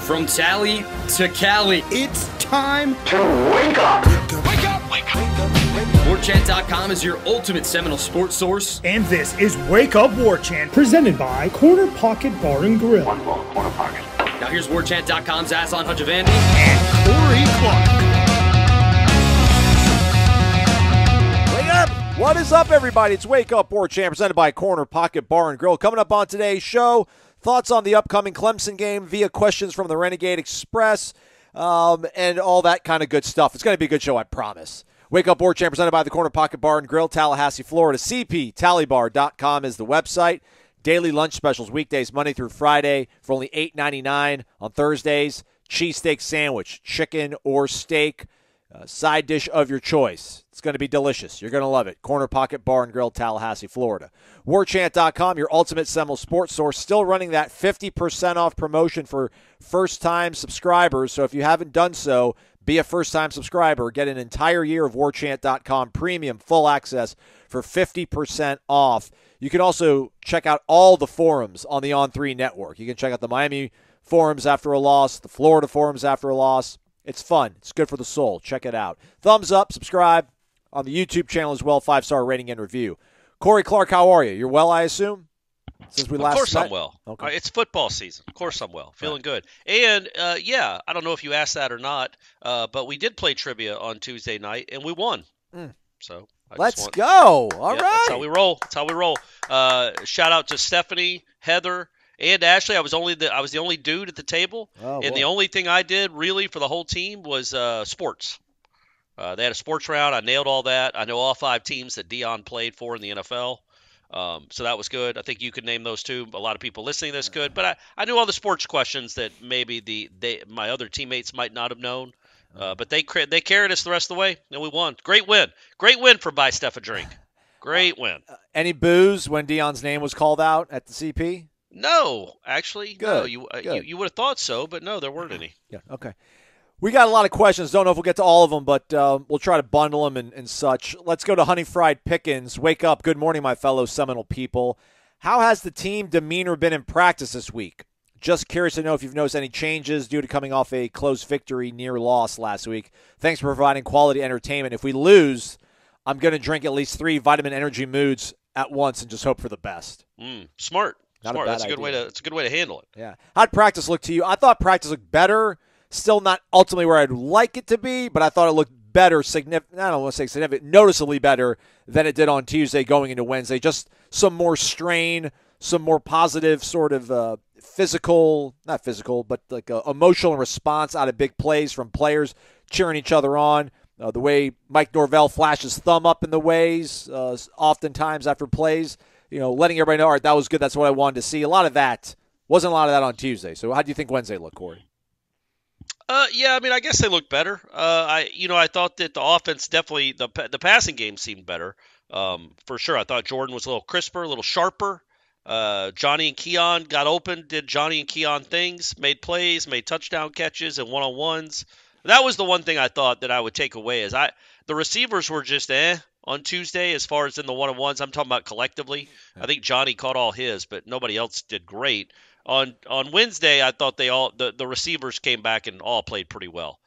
From Tally to Cali, It's time to wake up. Wake up! Wake up! Warchant.com is your ultimate Seminole sports source. And this is Wake Up Warchant, presented by Corner Pocket Bar and Grill. One ball, corner pocket. Now here's Warchant.com's Aslan Hajavandi. And Corey Clark. Wake up! What is up, everybody? It's Wake Up Warchant, presented by Corner Pocket Bar and Grill. Coming up on today's show, thoughts on the upcoming Clemson game via questions from the Renegade Express, and all that kind of good stuff. It's going to be a good show, I promise. Wake Up Warchant, presented by the Corner Pocket Bar and Grill, Tallahassee, Florida. CPTallybar.com is the website. Daily lunch specials, weekdays, Monday through Friday, for only $8.99 on Thursdays. Cheesesteak sandwich, chicken or steak, side dish of your choice. It's going to be delicious. You're going to love it. Corner Pocket Bar and Grill, Tallahassee, Florida. Warchant.com, your ultimate Seminole sports source, still running that 50% off promotion for first-time subscribers. So if you haven't done so, be a first-time subscriber. Get an entire year of Warchant.com premium full access for 50% off. You can also check out all the forums on the On3 network. You can check out the Miami forums after a loss, the Florida forums after a loss. It's fun. It's good for the soul. Check it out. Thumbs up, subscribe on the YouTube channel as well, 5-star rating and review. Corey Clark, how are you? You're well, I assume? Since we last Of course met? I'm well. Okay. It's football season. Of course I'm well. Feeling good. And, yeah, I don't know if you asked that or not, but we did play trivia on Tuesday night, and we won. So Let's go. All right. That's how we roll. That's how we roll. Shout out to Stephanie, Heather, and Ashley. I was the only dude at the table, and the only thing I did really for the whole team was sports. They had a sports round. I nailed all that. I know all 5 teams that Dion played for in the NFL. So that was good. I think you could name those too. A lot of people listening to this could. But I knew all the sports questions that maybe my other teammates might not have known. But they carried us the rest of the way, and we won. Great win. Great win for Buy Steph a Drink. Great win. Any boos when Dion's name was called out at the CP? No, actually. Good. No, Good. you would have thought so, but no, there weren't any. Yeah, okay. We got a lot of questions. Don't know if we'll get to all of them, but we'll try to bundle them and such. Let's go to Honey Fried Pickens. Wake up. Good morning, my fellow Seminole people. How has the team demeanor been in practice this week? Just curious to know if you've noticed any changes due to coming off a close victory near loss last week. Thanks for providing quality entertainment. If we lose, I'm going to drink at least 3 vitamin energy moods at once and just hope for the best. Smart. Not Smart. a bad That's a good idea. That's a good way to handle it. Yeah. How'd practice look to you? I thought practice looked better. Still not ultimately where I'd like it to be, but I thought it looked better, I don't want to say significant, noticeably better than it did on Tuesday going into Wednesday. Just some more strain, some more positive sort of not physical, but like emotional response out of big plays from players cheering each other on. The way Mike Norvell flashes thumb up in the ways, oftentimes after plays, letting everybody know, all right, that was good. That's what I wanted to see. Wasn't a lot of that on Tuesday. So how do you think Wednesday looked, Corey? Yeah, I mean, I guess they look better. I thought that the offense definitely, the passing game seemed better. For sure. I thought Jordan was a little crisper, a little sharper. Johnny and Keon got open, did Johnny and Keon things, made plays, made touchdown catches and one-on-ones. That was the one thing I thought that I would take away is the receivers were just on Tuesday as far as in the one-on-ones. I'm talking about collectively. I think Johnny caught all his, but nobody else did great. On Wednesday, I thought the receivers came back and all played pretty well.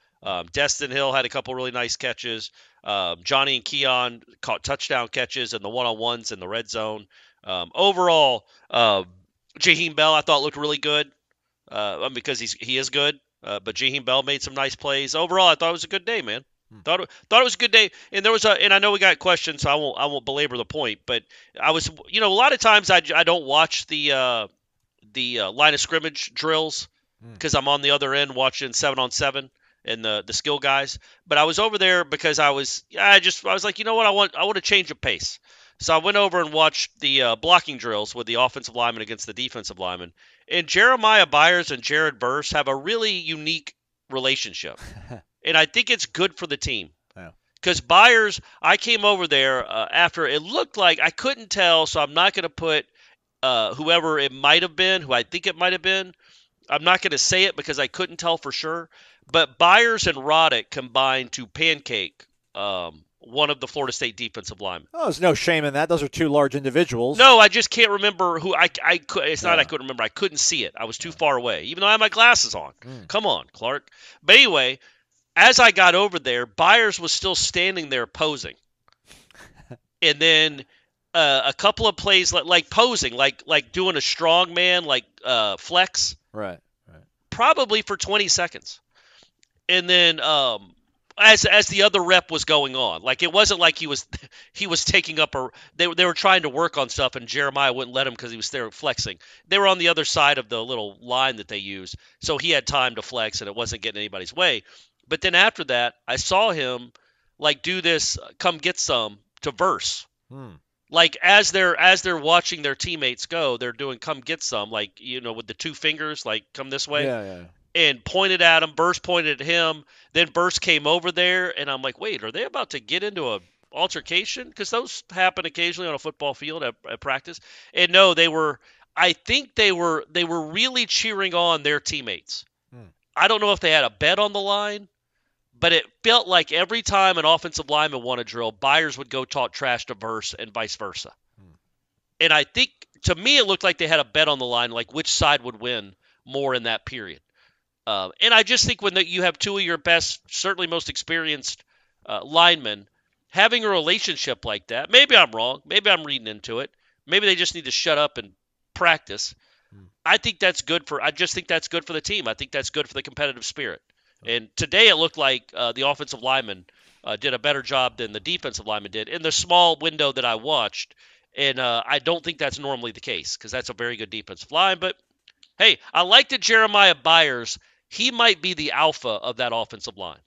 Destin Hill had a couple really nice catches. Johnny and Keon caught touchdown catches and the one-on-ones in the red zone. Overall, Jaheim Bell I thought looked really good because he is good. But Jaheim Bell made some nice plays. Overall, I thought it was a good day, man. Thought it was a good day, and and I know we got questions, so I won't belabor the point. But I was, a lot of times I don't watch the line of scrimmage drills because I'm on the other end watching 7-on-7 and the skill guys. But I was over there because I was like, you know what, I want to change of pace. So I went over and watched the blocking drills with the offensive lineman against the defensive lineman. And Jeremiah Byers and Jared Verse have a really unique relationship. And I think it's good for the team. Because Byers, I came over there after it looked like I couldn't tell, so I'm not going to put whoever it might have been, who I think it might have been. I'm not going to say it because I couldn't tell for sure. But Byers and Roddick combined to pancake one of the Florida State defensive linemen. Oh, there's no shame in that. Those are two large individuals. No, I just can't remember who I could. It's not I couldn't remember. I couldn't see it. I was too far away, even though I had my glasses on. Come on, Clark. But anyway, as I got over there, Byers was still standing there posing, and then a couple of plays like posing, like doing a strongman, like flex. Right. Probably for 20 seconds, and then as the other rep was going on, like it wasn't like he was taking up they were trying to work on stuff, and Jeremiah wouldn't let him because he was there flexing. They were on the other side of the little line that they use, so he had time to flex, and it wasn't getting anybody's way. But then after that, I saw him like do this come get some to verse. Like as they're watching their teammates go, they're doing come get some, like, you know, with the two fingers, like come this way. Yeah. And pointed at him. Burst pointed at him. Then Burst came over there, and I'm like, wait, are they about to get into a altercation? Because those happen occasionally on a football field at practice. And no, I think they were really cheering on their teammates. I don't know if they had a bet on the line, but it felt like every time an offensive lineman won a drill, Byers would go talk trash to Verse and vice versa. And I think, to me, it looked like they had a bet on the line, like which side would win more in that period. And I just think when you have two of your best, certainly most experienced linemen, having a relationship like that, maybe I'm wrong. Maybe I'm reading into it. Maybe they just need to shut up and practice. I think that's good I just think that's good for the team. I think that's good for the competitive spirit. And today it looked like the offensive lineman did a better job than the defensive lineman did in the small window that I watched. And I don't think that's normally the case because that's a very good defensive line. But, hey, I like that Jeremiah Byers, he might be the alpha of that offensive line.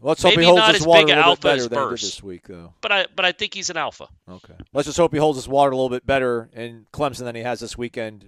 Let's hope he holds his water a little bit better than he did this week, though. But I think he's an alpha. Okay. Let's just hope he holds his water a little bit better in Clemson than he has this week in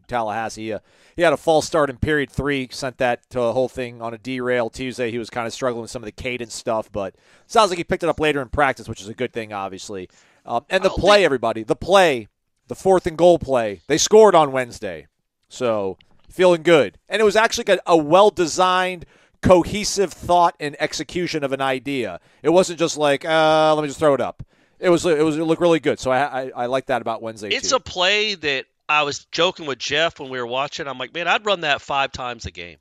Tallahassee. He had a false start in period 3, sent that to a whole thing on a derail Tuesday. He was kind of struggling with some of the cadence stuff, but sounds like he picked it up later in practice, which is a good thing, obviously. And the play, the 4th and goal play, they scored on Wednesday. So feeling good. And it was actually a well-designed, cohesive thought and execution of an idea. It wasn't just like, let me just throw it up. It looked really good. So I like that about Wednesday, It's too. a play that I was joking with Jeff when we were watching. I'm like, man, I'd run that 5 times a game.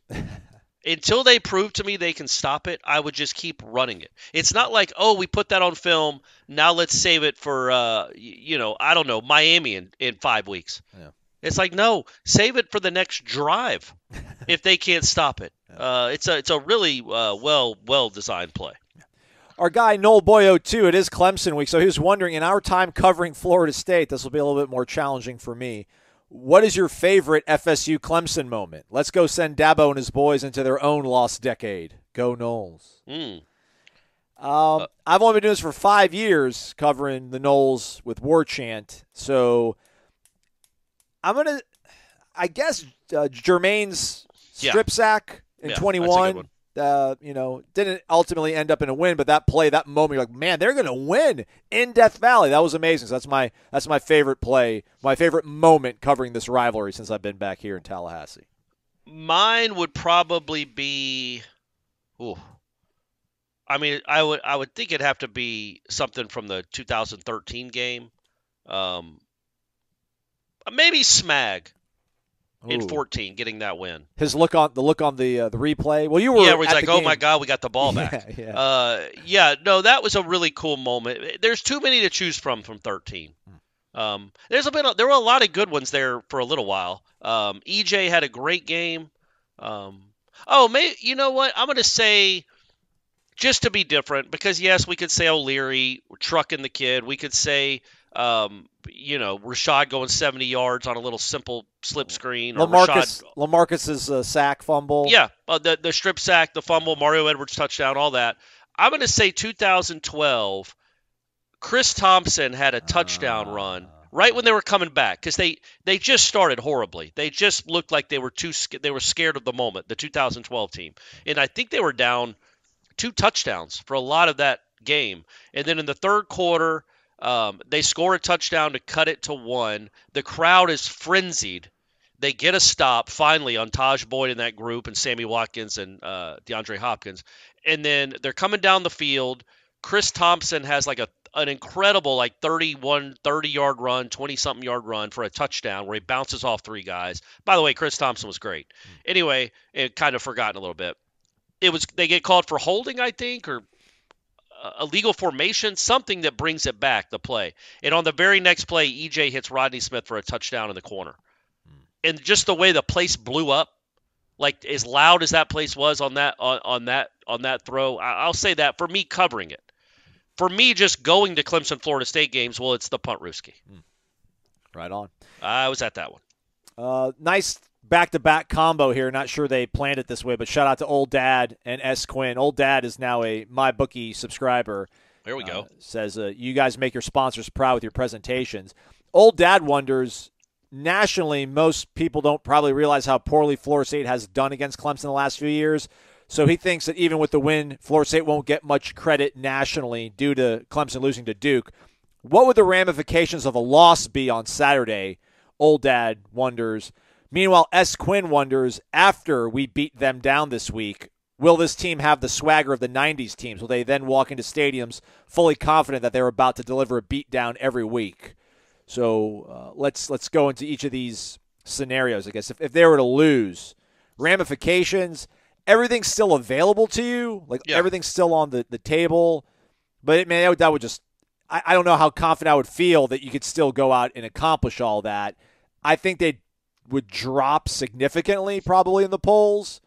Until they prove to me they can stop it, I would just keep running it. It's not like, oh, we put that on film, now let's save it for, I don't know, Miami in 5 weeks. Yeah. It's like, no, save it for the next drive if they can't stop it. It's a really well-designed play. Our guy, Noel Boyo, too, it is Clemson week, so he was wondering, in our time covering Florida State, this will be a little bit more challenging for me, what is your favorite FSU-Clemson moment? Let's go send Dabo and his boys into their own lost decade. Go Noles. I've only been doing this for 5 years, covering the Noles with Warchant, so I'm going to, I guess, Jermaine's strip sack in 21. Didn't ultimately end up in a win, but that play, that moment, you're like, man, they're going to win in Death Valley. That was amazing. So that's my favorite play, my favorite moment covering this rivalry since I've been back here in Tallahassee. Mine would probably be, I would think it'd have to be something from the 2013 game. Maybe Smag. In 14, getting that win. His look on the replay. Well, you were where he's at like, the "Oh game. my God, we got the ball back." No, that was a really cool moment. There's too many to choose from 13. There were a lot of good ones there for a little while. EJ had a great game. Maybe, you know what? I'm going to say, just to be different, because yes, we could say O'Leary trucking the kid. We could say, Rashad going 70 yards on a little simple slip screen. Lamarcus's sack fumble. Yeah, the strip sack, the fumble, Mario Edwards touchdown, all that. I'm going to say 2012, Chris Thompson had a touchdown run right when they were coming back because they just started horribly. They just looked like they were scared of the moment, the 2012 team. And I think they were down 2 touchdowns for a lot of that game. And then in the third quarter, they score a touchdown to cut it to 1. The crowd is frenzied. They get a stop finally on Taj Boyd in that group and Sammy Watkins and DeAndre Hopkins. And then they're coming down the field. Chris Thompson has like an incredible 30-yard run, 20-something yard run for a touchdown where he bounces off 3 guys. By the way, Chris Thompson was great. Anyway, it kind of forgotten a little bit. They get called for holding, I think, or illegal formation, something that brings it back, the play. And on the very next play, EJ hits Rodney Smith for a touchdown in the corner. And just the way the place blew up, like as loud as that place was on that throw, I'll say that for me covering it. For me, just going to Clemson, Florida State games, well, it's the punt Rooski. Right on. I was at that one. Nice back-to-back combo here. Not sure they planned it this way, but shout out to Old Dad and S. Quinn. Old Dad is now a MyBookie subscriber. There we go. Says, you guys make your sponsors proud with your presentations. Old Dad wonders, nationally, most people don't probably realize how poorly Florida State has done against Clemson the last few years. So he thinks that even with the win, Florida State won't get much credit nationally due to Clemson losing to Duke. What would the ramifications of a loss be on Saturday? Old Dad wonders. Meanwhile, S. Quinn wonders, after we beat them down this week, will this team have the swagger of the 90s teams? Will they then walk into stadiums fully confident that they're about to deliver a beatdown every week? So let's go into each of these scenarios, I guess. If they were to lose, ramifications, everything's still available to you. Everything's still on the table. But, man, that would just – I don't know how confident I would feel that you could still go out and accomplish all that. I think they would drop significantly probably in the polls,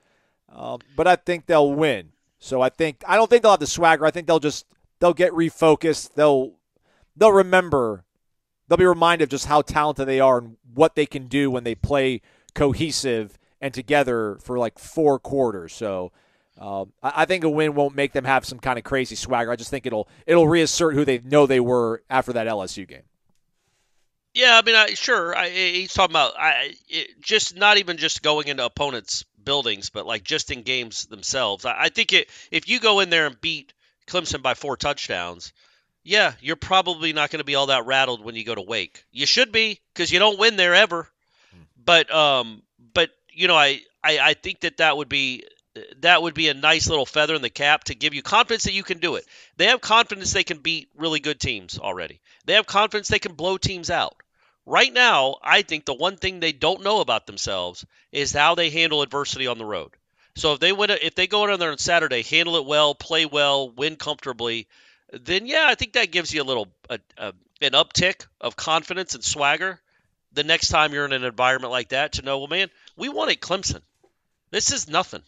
but I think they'll win. So I don't think they'll have the swagger. I think they'll get refocused. They'll remember. They'll be reminded of just how talented they are and what they can do when they play cohesive and together for 4 quarters. So I think a win won't make them have some kind of crazy swagger. I just think it'll reassert who they know they were after that LSU game. Yeah, I mean, he's talking about just not even just going into opponents' buildings, but just in games themselves. I think if you go in there and beat Clemson by 4 touchdowns, yeah, you're probably not going to be all that rattled when you go to Wake. You should be, because you don't win there ever. But I think that would be a nice little feather in the cap to give you confidence that you can do it. They have confidence they can beat really good teams already. They have confidence they can blow teams out. Right now, I think the one thing they don't know about themselves is how they handle adversity on the road. So if they go in there on Saturday, handle it well, play well, win comfortably, then yeah, I think that gives you a little an uptick of confidence and swagger the next time you're in an environment like that to know, well, man, we won at Clemson. This is nothing.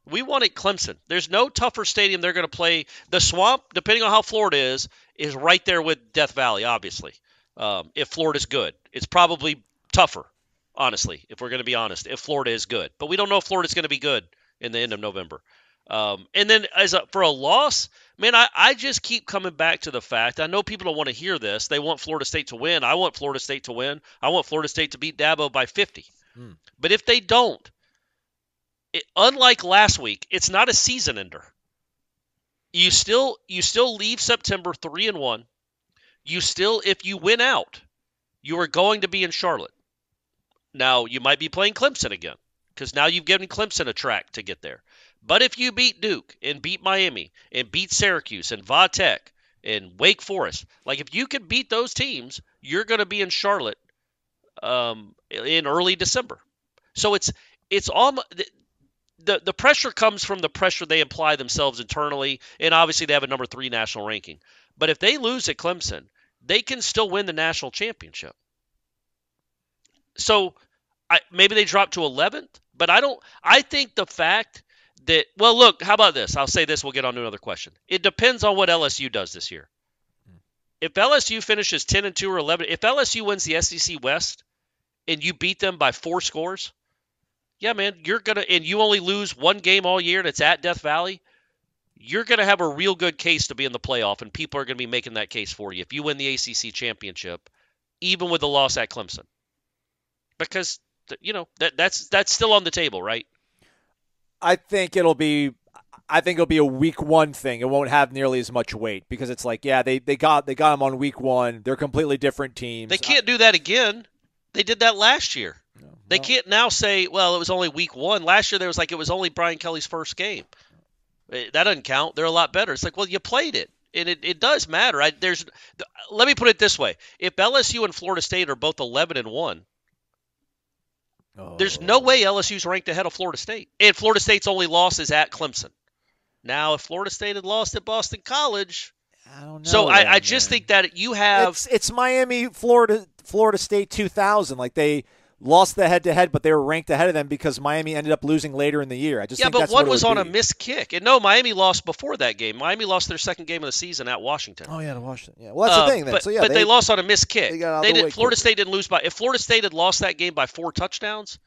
We won at Clemson. There's no tougher stadium they're going to play. The Swamp, depending on how Florida is right there with Death Valley, obviously. If Florida's good. It's probably tougher, honestly, if we're going to be honest, if Florida is good. But we don't know if Florida's going to be good in the end of November. And then for a loss, man, I just keep coming back to the fact, I know people don't want to hear this. They want Florida State to win. I want Florida State to win. I want Florida State to beat Dabo by 50. But if they don't, unlike last week, it's not a season ender. You still leave September 3-1. If you win out, you are going to be in Charlotte. Now, you might be playing Clemson again, because now you've given Clemson a track to get there. But if you beat Duke and beat Miami and beat Syracuse and Va-Tech and Wake Forest, if you can beat those teams, you're going to be in Charlotte in early December. So it's almost the pressure comes from the pressure they apply themselves internally, and obviously they have a number 3 national ranking. But if they lose at Clemson, they can still win the national championship. So maybe they drop to 11th, but I think the fact that, well, look, how about this? I'll say this, we'll get on to another question. It depends on what LSU does this year. If LSU finishes 10-2 or 11, if LSU wins the SEC West and you beat them by 4 scores, yeah, man, and you only lose 1 game all year and it's at Death Valley, you're going to have a real good case to be in the playoff, and people are going to be making that case for you if you win the ACC championship, even with the loss at Clemson. Because, that's still on the table, right? I think it'll be a week 1 thing. It won't have nearly as much weight because it's they got them on week 1. They're completely different teams. They can't do that again. They did that last year. They can't now say, well, it was only week 1. Last year there was it was only Brian Kelly's first game. That doesn't count. They're a lot better. It's like, well, you played it. And it does matter. Let me put it this way. If LSU and Florida State are both 11-1, there's no way LSU's ranked ahead of Florida State. And Florida State's only loss is at Clemson. Now, if Florida State had lost at Boston College, I don't know. So I just think that you have it's Miami, Florida State 2000. Like they lost the head-to-head, but they were ranked ahead of them because Miami ended up losing later in the year. I just think but that's one what was it would on be. a missed kick, and no, Miami lost before that game. Miami lost their second game of the season at Washington. Oh yeah, to Washington. Yeah, well that's the thing then. But they lost on a missed kick. Florida State didn't lose by. If Florida State had lost that game by 4 touchdowns,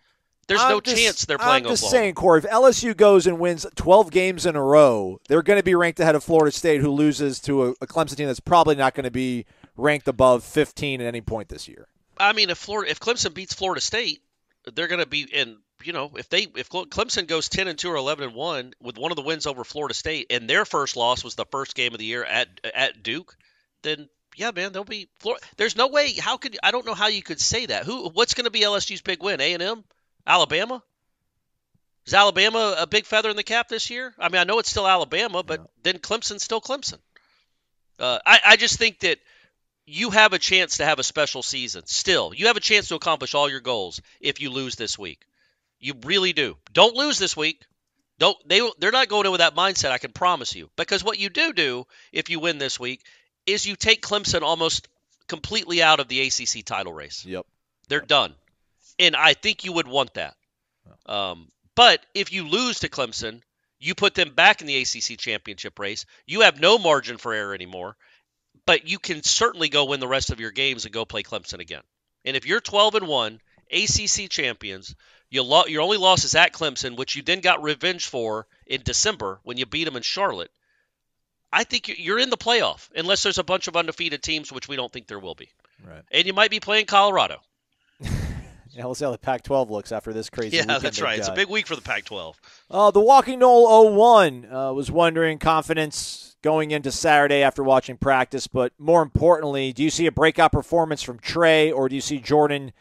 there's no chance they're playing Oklahoma. I'm just saying, Corey, if LSU goes and wins 12 games in a row, they're going to be ranked ahead of Florida State, who loses to a Clemson team that's probably not going to be ranked above 15 at any point this year. I mean, if Clemson beats Florida State, they're going to be in. You know, if Clemson goes 10-2 or 11-1 with one of the wins over Florida State, and their first loss was the first game of the year at Duke, then yeah, man, they'll be. There's no way. I don't know how you could say that. What's going to be LSU's big win? A&M, Alabama. Is Alabama a big feather in the cap this year? I mean, I know it's still Alabama, but then Clemson's still Clemson. I just think that you have a chance to have a special season. Still, you have a chance to accomplish all your goals if you lose this week. You really do. Don't lose this week. They're not going in with that mindset, I can promise you. Because what you do if you win this week is you take Clemson almost completely out of the ACC title race. Yep. They're done. And I think you would want that. But if you lose to Clemson, you put them back in the ACC championship race. You have no margin for error anymore. But you can certainly go win the rest of your games and go play Clemson again. And if you're 12-1, ACC champions, your only loss is at Clemson, which you then got revenge for in December when you beat them in Charlotte. I think you're in the playoff, unless there's a bunch of undefeated teams, which we don't think there will be. Right. And you might be playing Colorado. Yeah, we'll see how the Pac-12 looks after this crazy weekend. Yeah, that's right. It's a big week for the Pac-12. The Walking Knoll 01 was wondering confidence going into Saturday after watching practice, but more importantly, do you see a breakout performance from Trey, or do you see Jordan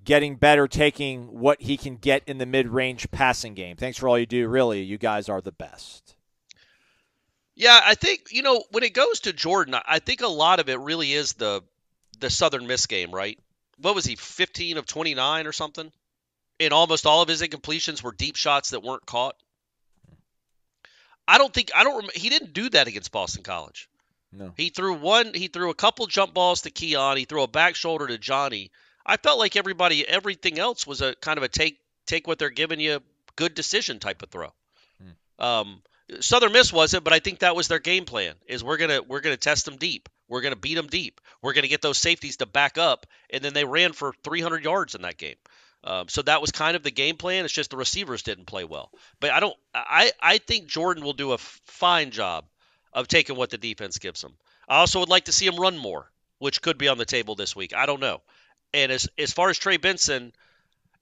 getting better, taking what he can get in the mid-range passing game? Thanks for all you do. Really, you guys are the best. Yeah, I think, when it goes to Jordan, I think a lot of it really is the Southern Miss game, right? What was he, 15 of 29 or something? And almost all of his incompletions were deep shots that weren't caught. He didn't do that against Boston College. No. He threw a couple jump balls to Keon. He threw a back shoulder to Johnny. I felt like everything else was a kind of a take what they're giving you, good decision type of throw. Southern Miss wasn't, but I think that was their game plan. Is we're gonna test them deep. We're gonna beat them deep. We're gonna get those safeties to back up, and then they ran for 300 yards in that game. So that was kind of the game plan. It's just the receivers didn't play well. But I think Jordan will do a fine job of taking what the defense gives him. I also would like to see him run more, which could be on the table this week. I don't know. And as far as Trey Benson,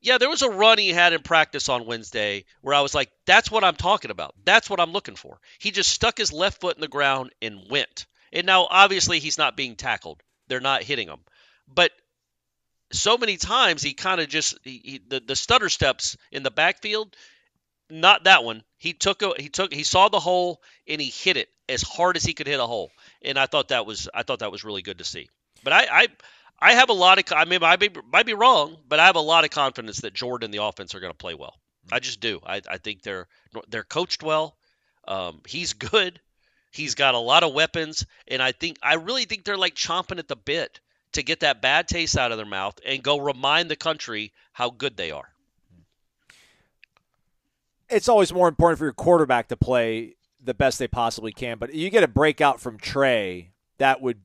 yeah, there was a run he had in practice on Wednesday where I was like, that's what I'm talking about. That's what I'm looking for. He just stuck his left foot in the ground and went. And now, obviously, he's not being tackled. They're not hitting him. But so many times he kind of just the stutter steps in the backfield, not that one. He saw the hole and he hit it as hard as he could hit a hole. And I thought that was really good to see. But I have a lot of, I mean, I might be wrong, but I have a lot of confidence that Jordan and the offense are going to play well. I just do. I think they're coached well. He's good. He's got a lot of weapons, and I really think they're like chomping at the bit to get that bad taste out of their mouth and go remind the country how good they are. It's always more important for your quarterback to play the best they possibly can, but you get a breakout from Trey, that would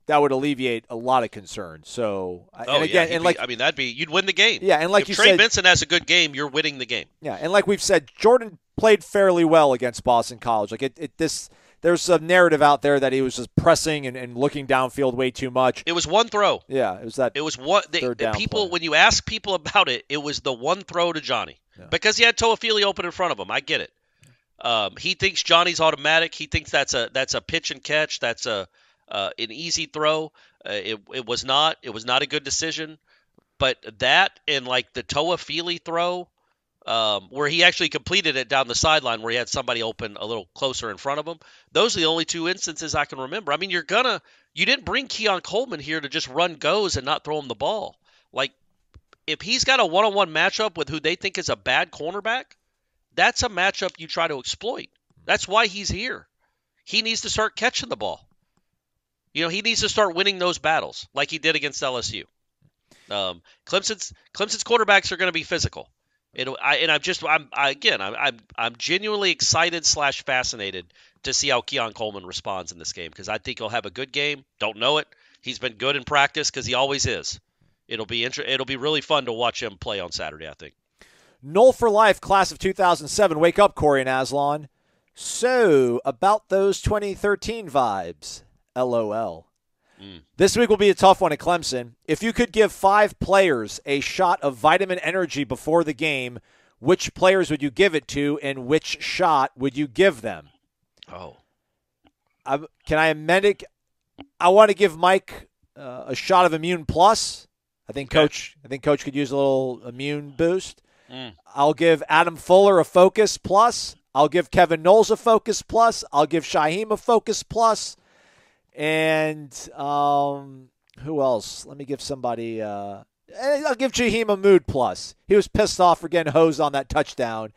alleviate a lot of concern. So, you'd win the game. Yeah, and like if Trey Benson has a good game, you're winning the game. Yeah, and like we've said, Jordan played fairly well against Boston College. Like there's some narrative out there that he was just pressing and looking downfield way too much. It was one throw. Yeah, it was that. It was one. When you ask people about it, it was the one throw to Johnny because he had Toafili open in front of him. I get it. He thinks Johnny's automatic. He thinks that's a pitch and catch. That's an easy throw. It was not. It was not a good decision. But that and like the Toafili throw, where he actually completed it down the sideline where he had somebody open a little closer in front of him. Those are the only two instances I can remember. I mean, you didn't bring Keon Coleman here to just run goes and not throw him the ball. Like, if he's got a one-on-one matchup with who they think is a bad cornerback, that's a matchup you try to exploit. That's why he's here. He needs to start catching the ball. He needs to start winning those battles like he did against LSU. Clemson's quarterbacks are going to be physical. I'm genuinely excited / fascinated to see how Keon Coleman responds in this game because I think he'll have a good game. Don't know it. He's been good in practice because he always is. It'll be really fun to watch him play on Saturday, I think. Nole for life, class of 2007. Wake up, Corey and Aslan. So, about those 2013 vibes, LOL. This week will be a tough one at Clemson. If you could give 5 players a shot of vitamin energy before the game, which players would you give it to and which shot would you give them? Oh. Can I amend it? I want to give Mike a shot of Immune Plus. I think Coach could use a little immune boost. I'll give Adam Fuller a Focus Plus. I'll give Kevin Noles a Focus Plus. I'll give Shaheem a Focus Plus. And who else? Let me give somebody I'll give Shaheem a Mood Plus. He was pissed off for getting hosed on that touchdown.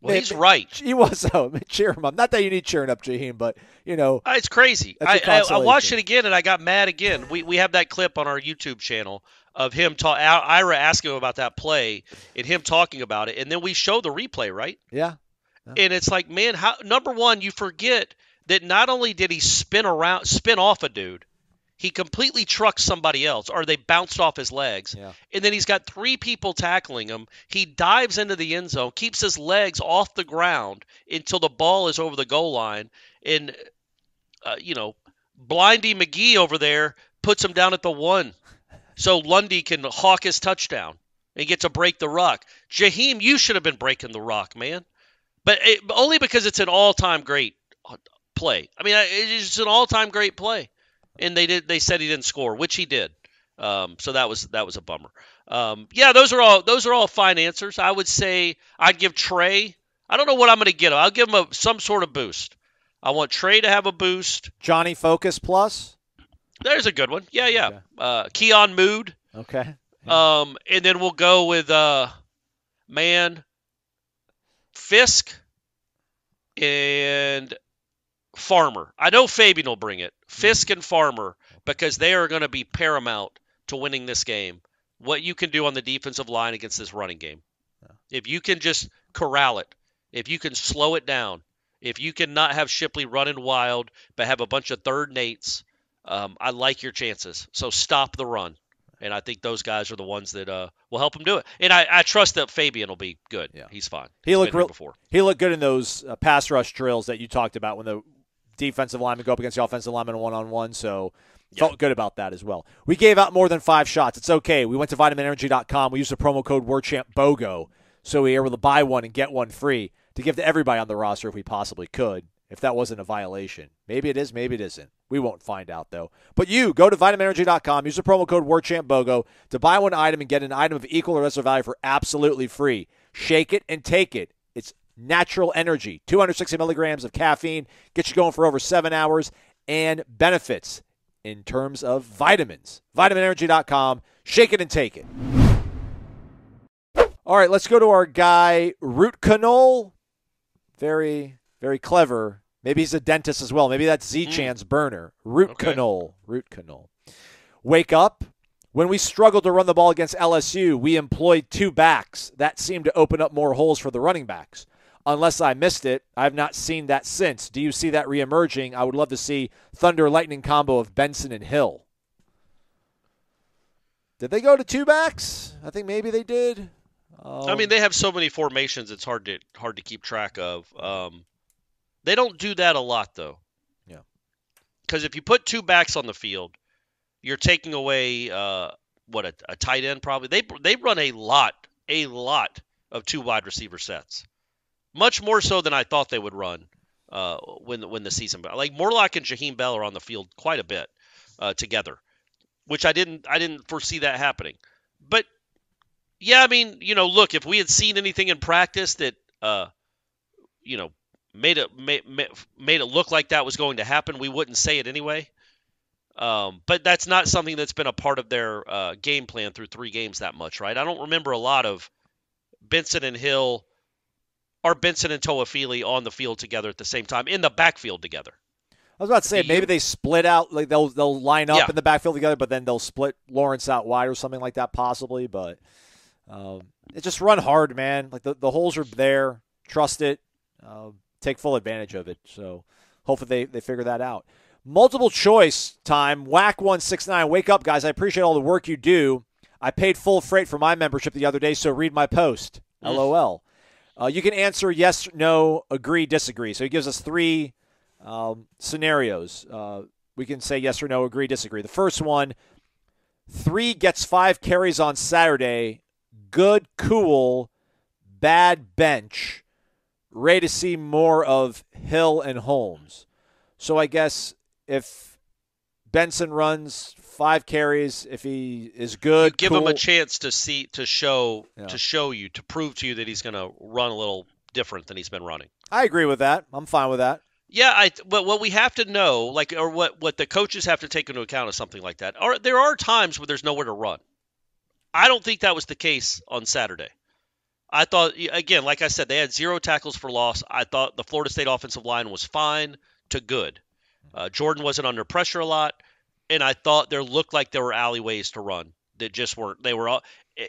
He's right. He was, so cheer him up. Not that you need cheering up Shaheem, but, It's crazy. I watched it again, and I got mad again. We have that clip on our YouTube channel of him Ira asking him about that play and him talking about it, and then we show the replay, right? Yeah. And it's like, man, number one, you forget that not only did he spin off a dude, he completely trucked somebody else, or they bounced off his legs. Yeah. And then he's got 3 people tackling him. He dives into the end zone, keeps his legs off the ground until the ball is over the goal line. And, Blindy McGee over there puts him down at the 1 so Lundy can hawk his touchdown and get to break the rock. Shaheem, you should have been breaking the rock, man. But only because it's an all-time great play. I mean, it's an all-time great play. And they said he didn't score, which he did. So that was a bummer. Those are all fine answers. I would say I'd give Trey. I don't know what I'm going to get him. I'll give him some sort of boost. I want Trey to have a boost. Johnny Focus Plus. There's a good one. Yeah. Okay. Keon Mood. Okay. Yeah. And then we'll go with Fisk and Farmer. I know Fabian will bring it. Fisk and Farmer, because they are going to be paramount to winning this game. What you can do on the defensive line against this running game. Yeah. If you can just corral it, if you can slow it down, if you can not have Shipley running wild, but have a bunch of third and eights, I like your chances. So stop the run. And I think those guys are the ones that will help him do it. And I trust that Fabian will be good. Yeah. He's fine. He looked good in those pass rush drills that you talked about when the defensive linemen go up against the offensive linemen one-on-one, so felt good about that as well. We gave out more than 5 shots. It's okay. We went to vitaminenergy.com. We used the promo code WARCHAMP BOGO, so we were able to buy one and get one free to give to everybody on the roster if we possibly could, if that wasn't a violation. Maybe it is, maybe it isn't. We won't find out, though. But you, go to vitaminenergy.com, use the promo code WARCHAMP BOGO to buy one item and get an item of equal or lesser value for absolutely free. Shake it and take it. It's natural energy, 260 milligrams of caffeine, gets you going for over 7 hours, and benefits in terms of vitamins. VitaminEnergy.com. Shake it and take it. All right, let's go to our guy, Root Canole. Very, very clever. Maybe he's a dentist as well. Maybe that's Z-Chan's burner. Root Canole. Wake up. When we struggled to run the ball against LSU, we employed 2 backs. That seemed to open up more holes for the running backs. Unless I missed it, I have not seen that since. Do you see that reemerging? I would love to see Thunder Lightning combo of Benson and Hill. Did they go to 2 backs? I think maybe they did. I mean, they have so many formations; it's hard to keep track of. They don't do that a lot, though. Yeah. Because if you put 2 backs on the field, you're taking away a tight end probably. They run a lot of 2 wide receiver sets. Much more so than I thought they would run when the season. Like Morlock and Jaheim Bell are on the field quite a bit together, which I didn't foresee that happening. But Yeah, I mean, look, if we had seen anything in practice that, you know, made it look like that was going to happen, we wouldn't say it anyway. But that's not something that's been a part of their game plan through 3 games that much, right? I don't remember a lot of Benson and Hill or Benson and Toafili on the field together at the same time, in the backfield together. I was about to say maybe they split out, like they'll line up in the backfield together, but then they'll split Lawrence out wide or something like that possibly. But it just run hard, man. Like the holes are there. Trust it. Take full advantage of it. So hopefully they figure that out. Multiple choice time. Whack 169. Wake up, guys. I appreciate all the work you do. I paid full freight for my membership the other day, so read my post. LOL. You can answer yes, no, agree, disagree. So he gives us 3 scenarios. We can say yes or no, agree, disagree. The first one, 3 gets 5 carries on Saturday. Good, cool, bad bench. Ready to see more of Hill and Holmes. So I guess if Benson runs 5 carries, if he is good, you give cool, him a chance to show you, to prove to you that he's going to run a little different than he's been running. I agree with that. I'm fine with that. Yeah, but what we have to know, or what the coaches have to take into account is something like that. There are times where there's nowhere to run. I don't think that was the case on Saturday. I thought, again, like I said, they had 0 tackles for loss. I thought the Florida State offensive line was fine to good. Jordan wasn't under pressure a lot, and I thought there looked like there were alleyways to run that just weren't. They were all,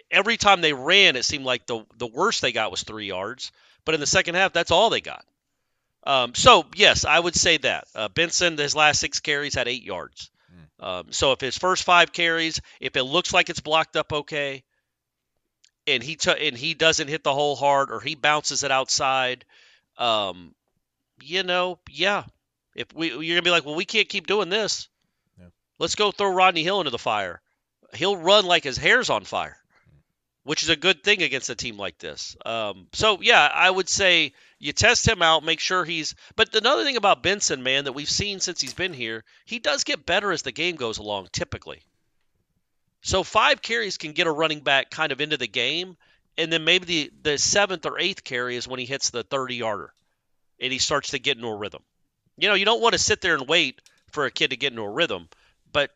every time they ran, it seemed like the worst they got was 3 yards. But in the second half, that's all they got. So, yes, I would say that. Benson, his last 6 carries, had 8 yards. So if his first 5 carries, if it looks like it's blocked up okay, and he doesn't hit the hole hard, or he bounces it outside, yeah. If you're gonna be like, well, we can't keep doing this. Yeah. Let's go throw Rodney Hill into the fire. He'll run like his hair's on fire, which is a good thing against a team like this. So yeah, I would say you test him out, make sure he's. But another thing about Benson, man, that we've seen since he's been here, he does get better as the game goes along, typically. So 5 carries can get a running back kind of into the game, and then maybe the 7th or 8th carry is when he hits the 30-yarder, and he starts to get into a rhythm. You don't want to sit there and wait for a kid to get into a rhythm, but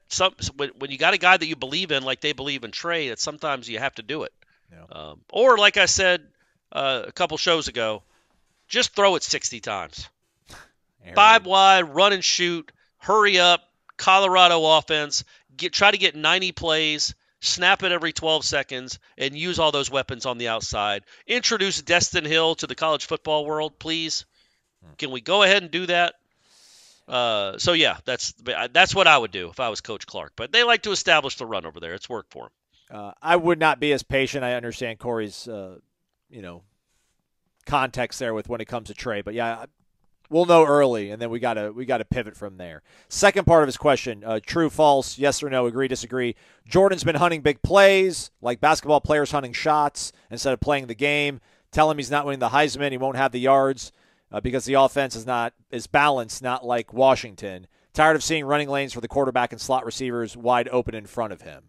when you got a guy that you believe in, like they believe in Trey, that sometimes you have to do it. Yeah. Or like I said a couple shows ago, just throw it 60 times. 5 wide, run and shoot, hurry up, Colorado offense, try to get 90 plays, snap it every 12 seconds, and use all those weapons on the outside. Introduce Destin Hill to the college football world, please. Can we go ahead and do that? So yeah, that's what I would do if I was Coach Clark. But they like to establish the run over there. It's worked for him. I would not be as patient. I understand Corey's, context there with when it comes to Trey. But yeah, we'll know early, and then we gotta pivot from there. Second part of his question: true, false, yes or no, agree, disagree. Jordan's been hunting big plays, like basketball players hunting shots instead of playing the game. Tell him he's not winning the Heisman. He won't have the yards. Because the offense is balanced, not like Washington. Tired of seeing running lanes for the quarterback and slot receivers wide open in front of him.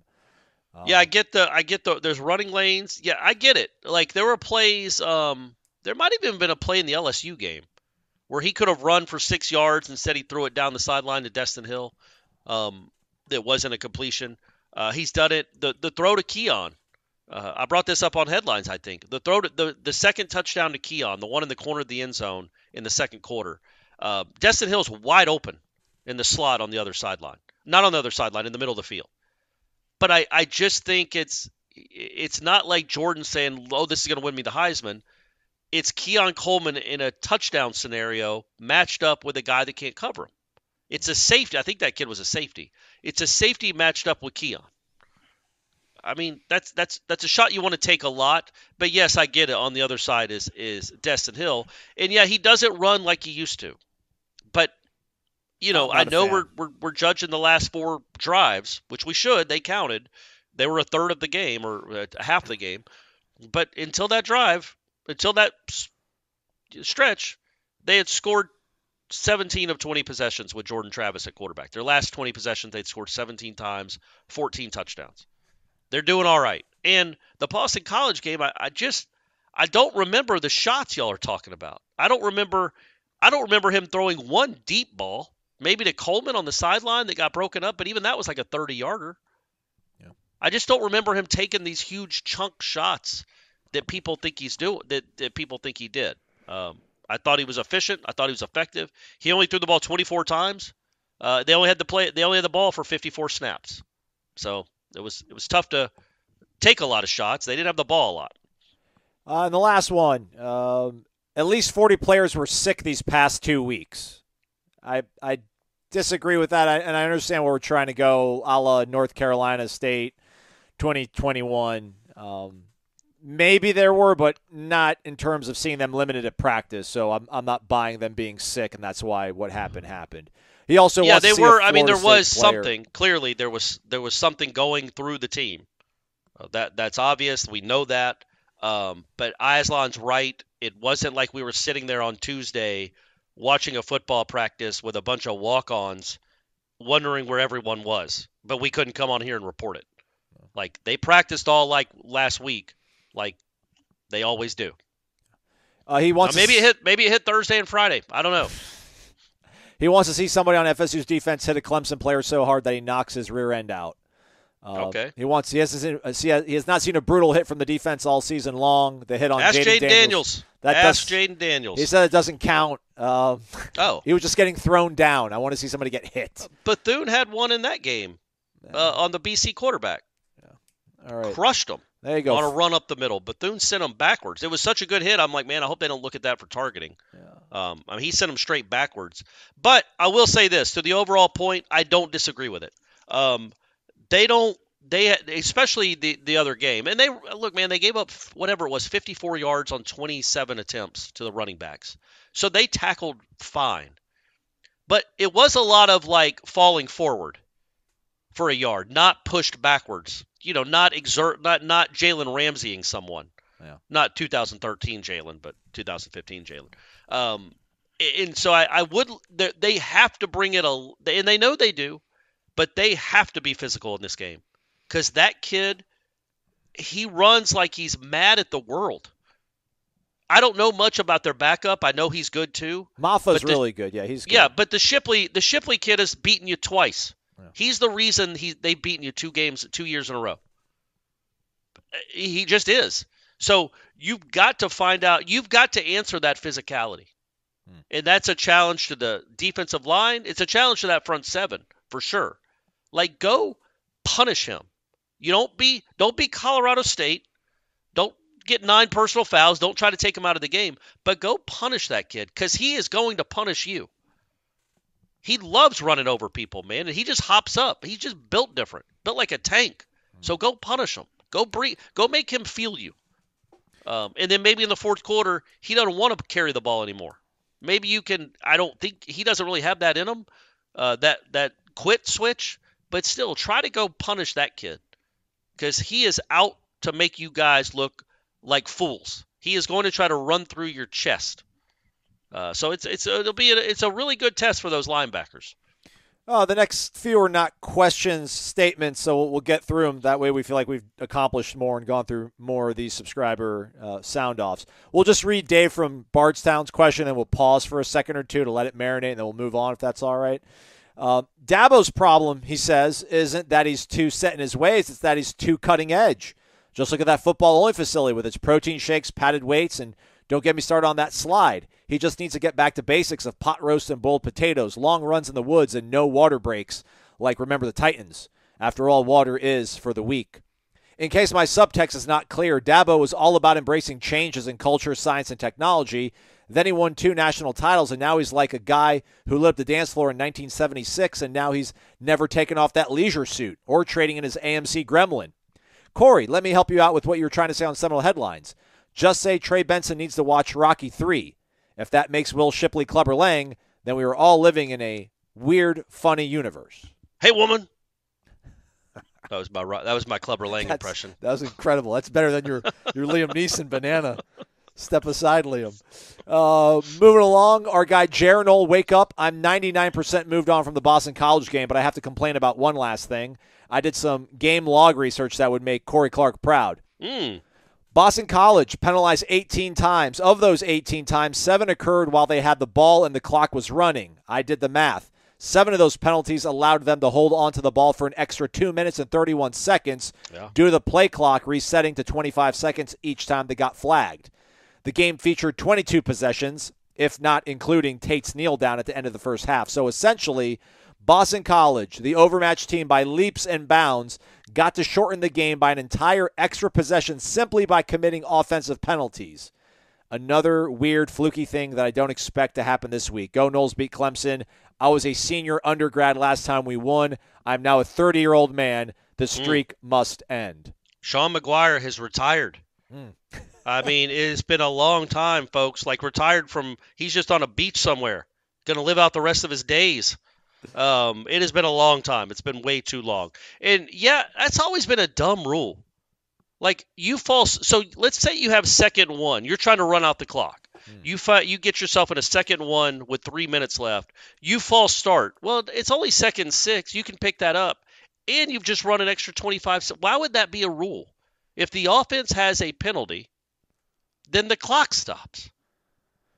Yeah, I get the. There's running lanes. Yeah, I get it. Like there were plays. There might have even been a play in the LSU game where he could have run for 6 yards. Instead, he threw it down the sideline to Destin Hill. That wasn't a completion. He's done it. The throw to Keon. I brought this up on headlines, I think. The second touchdown to Keon, the one in the corner of the end zone in the second quarter. Destin Hill's wide open in the slot on the other sideline. Not on the other sideline, in the middle of the field. But I just think it's not like Jordan saying, oh, this is going to win me the Heisman. It's Keon Coleman in a touchdown scenario matched up with a guy that can't cover him. It's a safety. I think that kid was a safety. It's a safety matched up with Keon. I mean, that's a shot you want to take a lot, but yes, I get it. On the other side is Destin Hill, and yeah, he doesn't run like he used to. But I know we're judging the last 4 drives, which we should. They counted. They were a third of the game or half the game. But until that stretch, they had scored 17 of 20 possessions with Jordan Travis at quarterback. Their last 20 possessions, they'd scored 17 times, 14 touchdowns. They're doing all right. And the Boston College game, I don't remember the shots y'all are talking about. I don't remember him throwing one deep ball, maybe to Coleman on the sideline that got broken up, but even that was like a 30-yarder. Yeah. I just don't remember him taking these huge chunk shots that people think he's doing, that people think he did. I thought he was efficient. I thought he was effective. He only threw the ball 24 times. They only had the ball for 54 snaps. So it was tough to take a lot of shots. They didn't have the ball a lot. And the last one, at least 40 players were sick these past 2 weeks. I disagree with that, and I understand where we're trying to go, a la North Carolina State 2021. Maybe there were, but not in terms of seeing them limited at practice. So I'm not buying them being sick, and that's why what happened. He also wants to see there was player. something. Clearly, there was something going through the team. That's obvious. We know that. But Aslan's right. It wasn't like we were sitting there on Tuesday watching a football practice with a bunch of walk-ons wondering where everyone was. But we couldn't come on here and report it. Like, they practiced all like last week, like they always do. He wants maybe it hit Thursday and Friday. I don't know. He wants to see somebody on FSU's defense hit a Clemson player so hard that he knocks his rear end out. Okay. He has not seen a brutal hit from the defense all season long. The hit on Jaden Daniels. Jaden Daniels. He said it doesn't count. Oh. He was just getting thrown down. I want to see somebody get hit. Bethune had one in that game on the BC quarterback. All right. Crushed him. There you go. On a run up the middle. Bethune sent him backwards. It was such a good hit. I'm like, man, I hope they don't look at that for targeting. Yeah. He sent him straight backwards. But I will say this, to the overall point, I don't disagree with it. They especially the other game. And they gave up whatever it was, 54 yards on 27 attempts to the running backs. So they tackled fine. But it was a lot of like falling forward for a yard, not pushed backwards. Not Jalen Ramseying someone. Yeah. Not 2013 Jalen, but 2015 Jalen. And so I would – they have to bring it – and they know they do, but they have to be physical in this game because that kid, he runs like he's mad at the world. I don't know much about their backup. I know he's good too. Maffa's really good. Yeah, he's good. Yeah, but the Shipley kid has beaten you twice. Yeah. He's the reason they've beaten you 2 years in a row. He just is. So you've got to find out – you've got to answer that physicality. And that's a challenge to the defensive line. It's a challenge to that front seven for sure. Like, go punish him. You don't be Colorado State. Don't get 9 personal fouls. Don't try to take him out of the game. But go punish that kid because he is going to punish you. He loves running over people, man, and he just hops up. He's just built different, built like a tank. So go punish him. Go make him feel you. And then maybe in the fourth quarter, he doesn't want to carry the ball anymore. Maybe you can – I don't think – he doesn't really have that in him, that quit switch. But still, try to go punish that kid because he is out to make you guys look like fools. He is going to try to run through your chest. So it's a really good test for those linebackers. The next few are not questions, statements, so we'll get through them. That way we feel like we've accomplished more and gone through more of these subscriber sound-offs. We'll just read Dave from Bardstown's question, and we'll pause for a second or two to let it marinate, and then we'll move on if that's all right. Dabo's problem, he says, isn't that he's too set in his ways. It's that he's too cutting edge. Just look at that football-only facility with its protein shakes, padded weights, and don't get me started on that slide. He just needs to get back to basics of pot roast and boiled potatoes, long runs in the woods, and no water breaks, like remember the Titans. After all, water is for the weak. In case my subtext is not clear, Dabo was all about embracing changes in culture, science, and technology. Then he won 2 national titles, and now he's like a guy who lit up the dance floor in 1976, and now he's never taken off that leisure suit or trading in his AMC Gremlin. Corey, let me help you out with what you were trying to say on Seminole Headlines. Just say Trey Benson needs to watch Rocky 3. If that makes Will Shipley Clubber Lang, then we are all living in a weird, funny universe. Hey, woman. That was my Clubber Lang impression. That was incredible. That's better than your Liam Neeson banana. Step aside, Liam. Moving along, our guy Jarenol, wake up. I'm 99% moved on from the Boston College game, but I have to complain about one last thing. I did some game log research that would make Corey Clark proud. Boston College penalized 18 times. Of those 18 times, 7 occurred while they had the ball and the clock was running. I did the math. 7 of those penalties allowed them to hold onto the ball for an extra 2 minutes and 31 seconds due to the play clock resetting to 25 seconds each time they got flagged. The game featured 22 possessions, if not including Tate's kneel down at the end of the first half. So essentially, Boston College, the overmatched team by leaps and bounds, got to shorten the game by an entire extra possession simply by committing offensive penalties. Another weird, fluky thing that I don't expect to happen this week. Go Noles beat Clemson. I was a senior undergrad last time we won. I'm now a 30-year-old man. The streak must end. Sean McGuire has retired. I mean, it's been a long time, folks. Like, retired from, he's just on a beach somewhere, going to live out the rest of his days. It has been a long time. It's been way too long. And, yeah, that's always been a dumb rule. Like, so let's say you have second one. You're trying to run out the clock. You get yourself in a second one with 3 minutes left. You false start. Well, it's only second 6. You can pick that up. And you've just run an extra 25. Why would that be a rule? If the offense has a penalty, then the clock stops.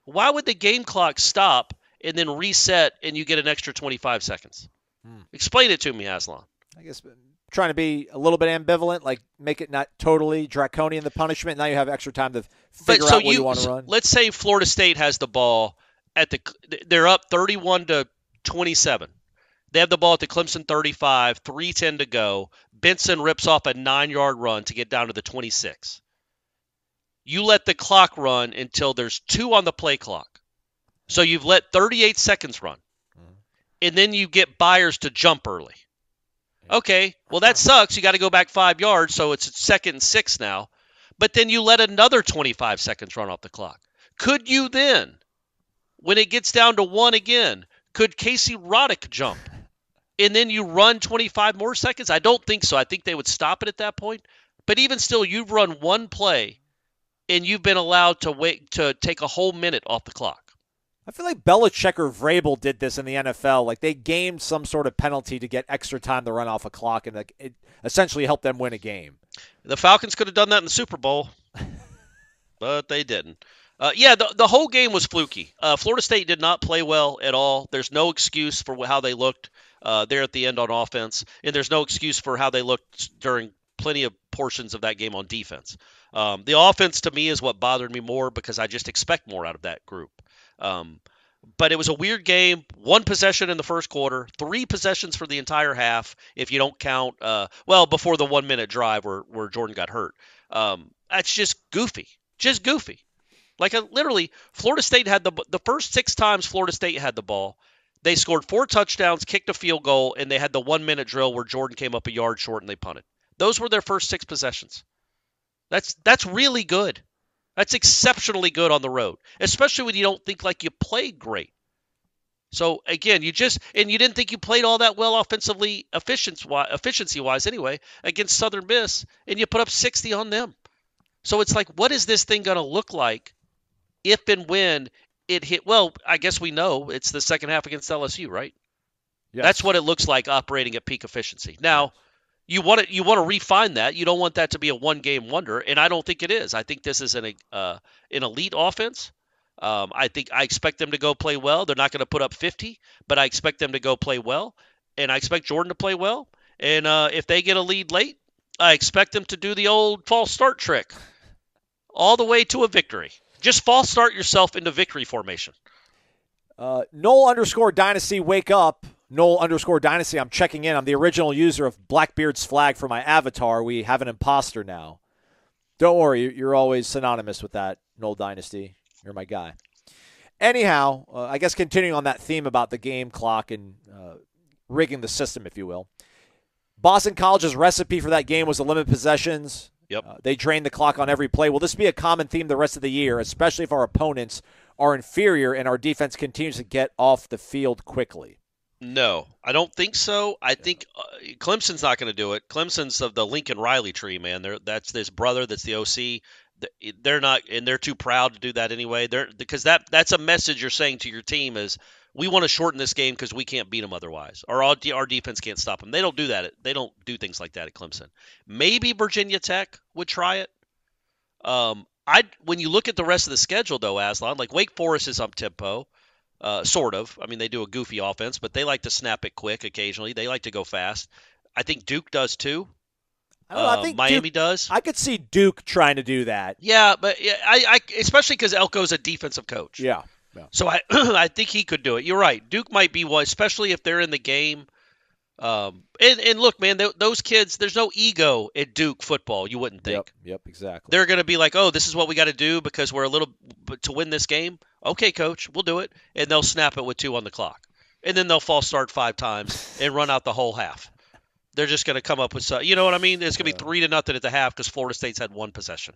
Why would the game clock stop and then reset and you get an extra 25 seconds? Explain it to me, Aslan. I guess trying to be a little bit ambivalent, like make it not totally draconian, the punishment. Now you have extra time to figure out what you want to run. Let's say Florida State has the ball they're up 31-27. They have the ball at the Clemson 35, 3:10 to go. Benson rips off a 9-yard run to get down to the 26. You let the clock run until there's 2 on the play clock. So you've let 38 seconds run. And then you get Byers to jump early. Okay, well, that sucks. You got to go back 5 yards, so it's 2nd and 6 now. But then you let another 25 seconds run off the clock. Could you then, when it gets down to 1 again, could Casey Roddick jump? And then you run 25 more seconds? I don't think so. I think they would stop it at that point. But even still, you've run one play, and you've been allowed to take a whole minute off the clock. I feel like Belichick or Vrabel did this in the NFL. Like, they gamed some sort of penalty to get extra time to run off a clock, and it essentially helped them win a game. The Falcons could have done that in the Super Bowl, but they didn't. The whole game was fluky. Florida State did not play well at all. There's no excuse for how they looked there at the end on offense, and there's no excuse for how they looked during plenty of portions of that game on defense. The offense, to me, is what bothered me more because I just expect more out of that group. But it was a weird game. 1 possession in the first quarter, 3 possessions for the entire half, if you don't count, before the 1-minute drive where Jordan got hurt. That's just goofy. Just goofy. Like, literally, Florida State had the first 6 times Florida State had the ball. They scored 4 touchdowns, kicked a field goal, and they had the 1-minute drill where Jordan came up a yard short and they punted. Those were their first 6 possessions. That's really good. That's exceptionally good on the road, especially when you don't think like you played great. So, again, you didn't think you played all that well offensively, efficiency-wise anyway, against Southern Miss, and you put up 60 on them. So it's like, what is this thing going to look like if and when it hit? Well, I guess we know it's the second half against LSU, right? Yes. That's what it looks like operating at peak efficiency. Now, you want to refine that. You don't want that to be a one-game wonder, and I don't think it is. I think this is an elite offense. I expect them to go play well. They're not going to put up 50, but I expect them to go play well, and I expect Jordan to play well. And if they get a lead late, I expect them to do the old false start trick all the way to a victory. Just false start yourself into victory formation. Nole_Dynasty, wake up. Nole_Dynasty, I'm checking in. I'm the original user of Blackbeard's flag for my avatar. We have an imposter now. Don't worry, you're always synonymous with that, Nole Dynasty. You're my guy. Anyhow, I guess continuing on that theme about the game clock and rigging the system, if you will. Boston College's recipe for that game was to limit possessions. Yep. They drained the clock on every play. Will this be a common theme the rest of the year, especially if our opponents are inferior and our defense continues to get off the field quickly? No, I don't think so. I think Clemson's not going to do it. Clemson's of the Lincoln Riley tree, man. That's his brother. That's the OC. They're not, and they're too proud to do that anyway. Because that's a message you're saying to your team is, we want to shorten this game because we can't beat them otherwise, or our defense can't stop them. They don't do that. They don't do things like that at Clemson. Maybe Virginia Tech would try it. When you look at the rest of the schedule, though, Aslan, like Wake Forest is up tempo, sort of. I mean, they do a goofy offense, but they like to snap it quick occasionally. They like to go fast. I think Duke does too. I think Miami Duke does. I could see Duke trying to do that. Yeah, but I especially because Elko's a defensive coach. Yeah. So I think he could do it. You're right. Duke might be one, especially if they're in the game. And look, man, those kids, there's no ego at Duke football, you wouldn't think. Yep, exactly. They're going to be like, oh, this is what we got to do because we're to win this game. Okay, coach, we'll do it. And they'll snap it with 2 on the clock. And then they'll false start 5 times and run out the whole half. They're just going to come up with you know what I mean? It's going to be 3-0 at the half because Florida State's had 1 possession.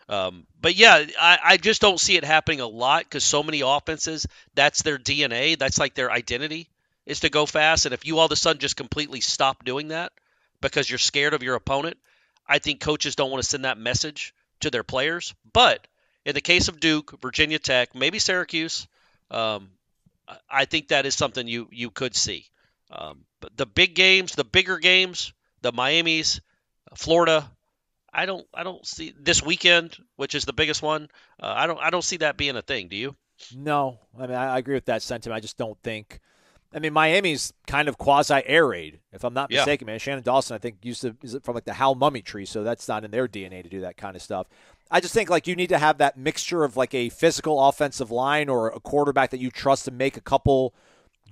But yeah, I just don't see it happening a lot because so many offenses, that's their DNA. That's like their identity is to go fast. And if you all of a sudden just completely stop doing that because you're scared of your opponent, I think coaches don't want to send that message to their players. But in the case of Duke, Virginia Tech, maybe Syracuse, I think that is something you could see. But the big games, the bigger games, the Miamis, Florida, I don't see this weekend, which is the biggest one. I don't see that being a thing. Do you? No, I mean I agree with that sentiment. I just don't think. I mean, Miami's kind of quasi-air raid, if I'm not mistaken, man. Shannon Dawson, I think, is from like the Hal Mummy tree, so that's not in their DNA to do that kind of stuff. I just think like you need to have that mixture of like a physical offensive line or a quarterback that you trust to make a couple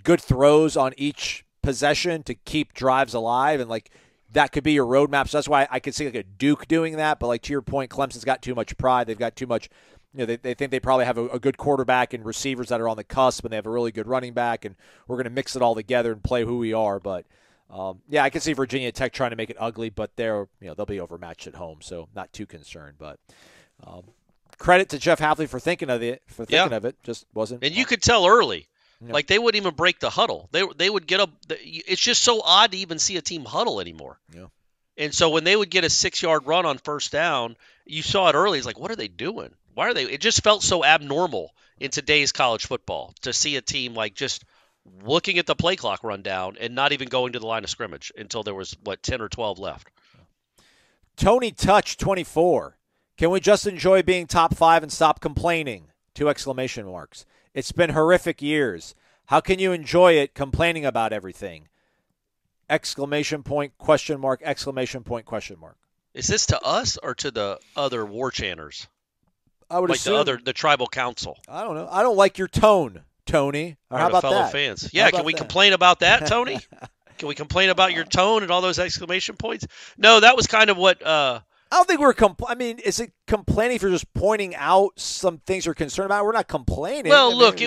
good throws on each possession to keep drives alive, and like that could be your roadmap. So that's why I could see like a Duke doing that. But like to your point, Clemson's got too much pride. They've got too much. You know, they think they probably have a good quarterback and receivers that are on the cusp, and they have a really good running back, and we're going to mix it all together and play who we are. But yeah, I can see Virginia Tech trying to make it ugly, but they'll be overmatched at home, so not too concerned. But credit to Jeff Hafley for thinking of it. Just wasn't. And you could tell early. Yeah. Like they wouldn't even break the huddle. They would get up. It's just so odd to even see a team huddle anymore. Yeah. And so when they would get a 6-yard run on first down, you saw it early. It's like, what are they doing? Why are they? It just felt so abnormal in today's college football to see a team like just looking at the play clock run down and not even going to the line of scrimmage until there was 10 or 12 left. Tony Touch 24. Can we just enjoy being top 5 and stop complaining? 2 exclamation marks. It's been horrific years. How can you enjoy it complaining about everything? Exclamation point, question mark, exclamation point, question mark. Is this to us or to the other war chanters? I would assume the tribal council. I don't know. I don't like your tone, Tony. Or how about fellow that? Fans. Yeah, can we complain about that, Tony? Can we complain about your tone and all those exclamation points? No, that was kind of what I don't think we're I mean, is it complaining if you're just pointing out some things you're concerned about? We're not complaining. Well, look,